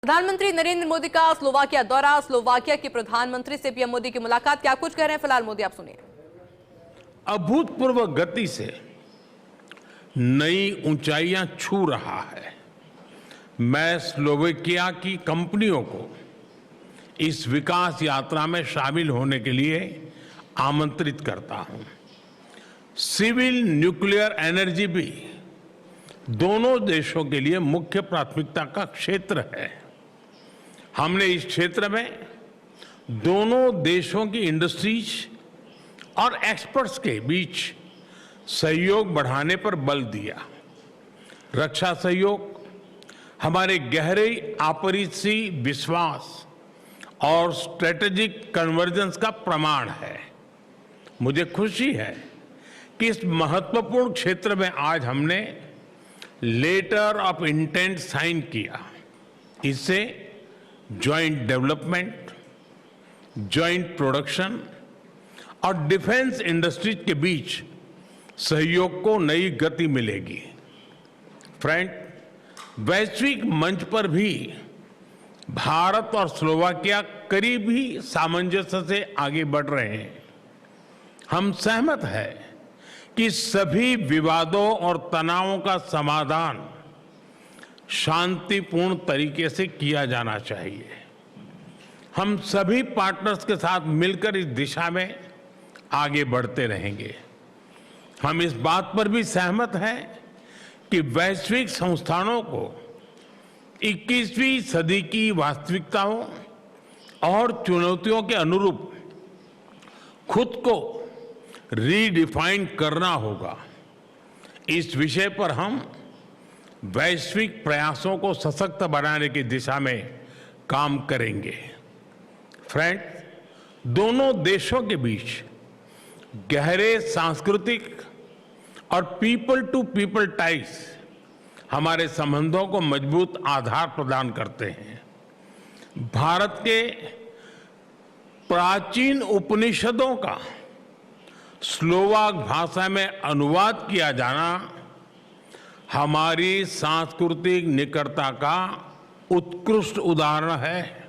प्रधानमंत्री नरेंद्र मोदी का स्लोवाकिया दौरा, स्लोवाकिया के प्रधानमंत्री से पीएम मोदी की मुलाकात। क्या कुछ कह रहे हैं फिलहाल मोदी, आप सुनिए। अभूतपूर्व गति से नई ऊंचाइयां छू रहा है। मैं स्लोवाकिया की कंपनियों को इस विकास यात्रा में शामिल होने के लिए आमंत्रित करता हूं। सिविल न्यूक्लियर एनर्जी भी दोनों देशों के लिए मुख्य प्राथमिकता का क्षेत्र है। हमने इस क्षेत्र में दोनों देशों की इंडस्ट्रीज और एक्सपर्ट्स के बीच सहयोग बढ़ाने पर बल दिया। रक्षा सहयोग हमारे गहरे आपसी विश्वास और स्ट्रेटेजिक कन्वर्जेंस का प्रमाण है। मुझे खुशी है कि इस महत्वपूर्ण क्षेत्र में आज हमने लेटर ऑफ इंटेंट साइन किया। इससे जॉइंट डेवलपमेंट, जॉइंट प्रोडक्शन और डिफेंस इंडस्ट्रीज के बीच सहयोग को नई गति मिलेगी। फ्रेंड, वैश्विक मंच पर भी भारत और स्लोवाकिया करीबी सामंजस्य से आगे बढ़ रहे हैं। हम सहमत हैं कि सभी विवादों और तनावों का समाधान शांतिपूर्ण तरीके से किया जाना चाहिए। हम सभी पार्टनर्स के साथ मिलकर इस दिशा में आगे बढ़ते रहेंगे। हम इस बात पर भी सहमत हैं कि वैश्विक संस्थानों को 21वीं सदी की वास्तविकताओं और चुनौतियों के अनुरूप खुद को रीडिफाइन करना होगा। इस विषय पर हम वैश्विक प्रयासों को सशक्त बनाने की दिशा में काम करेंगे। फ्रेंड, दोनों देशों के बीच गहरे सांस्कृतिक और पीपल टू पीपल टाइज हमारे संबंधों को मजबूत आधार प्रदान करते हैं। भारत के प्राचीन उपनिषदों का स्लोवाक भाषा में अनुवाद किया जाना हमारी सांस्कृतिक निकटता का उत्कृष्ट उदाहरण है।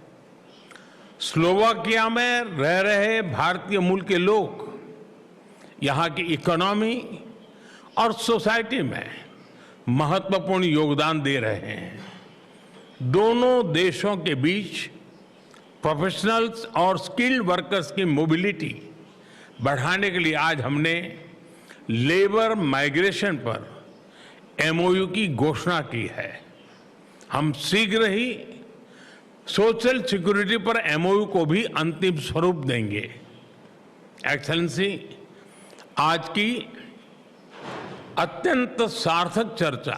स्लोवाकिया में रह रहे भारतीय मूल के लोग यहाँ की इकोनॉमी और सोसाइटी में महत्वपूर्ण योगदान दे रहे हैं। दोनों देशों के बीच प्रोफेशनल्स और स्किल्ड वर्कर्स की मोबिलिटी बढ़ाने के लिए आज हमने लेबर माइग्रेशन पर एमओयू की घोषणा की है। हम शीघ्र ही सोशल सिक्योरिटी पर एमओयू को भी अंतिम स्वरूप देंगे। एक्सेलेंसी, आज की अत्यंत सार्थक चर्चा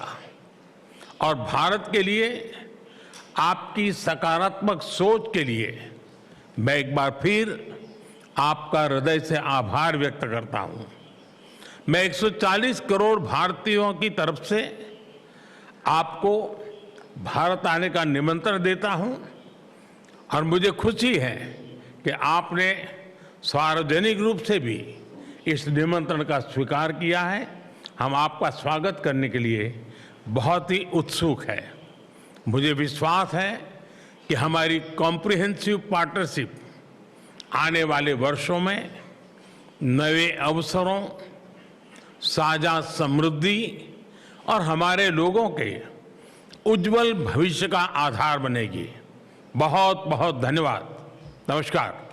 और भारत के लिए आपकी सकारात्मक सोच के लिए मैं एक बार फिर आपका हृदय से आभार व्यक्त करता हूं। मैं 140 करोड़ भारतीयों की तरफ से आपको भारत आने का निमंत्रण देता हूं और मुझे खुशी है कि आपने सार्वजनिक रूप से भी इस निमंत्रण का स्वीकार किया है। हम आपका स्वागत करने के लिए बहुत ही उत्सुक हैं। मुझे विश्वास है कि हमारी कॉम्प्रिहेंसिव पार्टनरशिप आने वाले वर्षों में नए अवसरों, साझा समृद्धि और हमारे लोगों के उज्जवल भविष्य का आधार बनेगी। बहुत बहुत धन्यवाद। नमस्कार।